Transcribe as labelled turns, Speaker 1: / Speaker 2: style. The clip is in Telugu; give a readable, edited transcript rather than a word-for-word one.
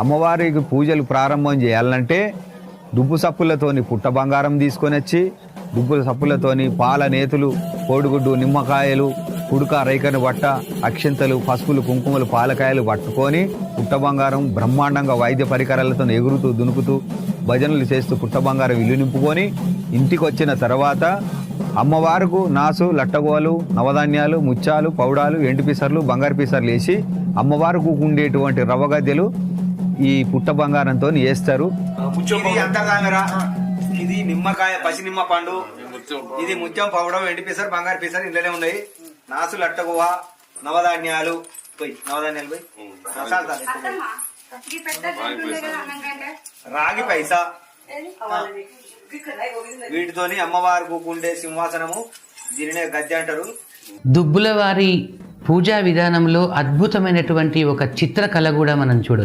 Speaker 1: అమ్మవారికి పూజలు ప్రారంభం చేయాలంటే దుబ్బు సప్పులతోని పుట్ట బంగారం తీసుకొని వచ్చి దుబ్బుల సప్పులతోని పాల నేతులు కోడిగుడ్డు నిమ్మకాయలు కుడుక రైకను బట్ట అక్షింతలు పసుపులు కుంకుమలు పాలకాయలు పట్టుకొని పుట్ట బంగారం బ్రహ్మాండంగా వైద్య పరికరాలతో ఎగురుతూ దునుకుతూ భజనలు చేస్తూ పుట్ట బంగారం ఇల్లు నింపుకొని ఇంటికి వచ్చిన తర్వాత అమ్మవారికి నాసు లట్టగోలు నవధాన్యాలు ముత్యాలు పౌడాలు ఎండు పిసర్లు బంగారు పిసర్లు వేసి అమ్మవారికి ఉండేటువంటి రవ్వగద్దెలు ఈ పుట్ట బంగారంతో వేస్తారు.
Speaker 2: ఇది నిమ్మకాయ పసి నిమ్మ పండు, ఇది ముత్యం పౌడం ఎండు పిసర్ బంగారు పిసర్ ఇంట్లోనే ఉన్నాయి. నాసు లట్టగువ నవధాన్యాలు పోయి రాగి పైసా వీటితోని అమ్మవారు కూకుండే సింహాసనము దీనినే గద్దె అంటారు.
Speaker 3: దుబ్బుల వారి పూజా విధానంలో అద్భుతమైనటువంటి ఒక చిత్రకళ కూడా మనం చూడవచ్చు.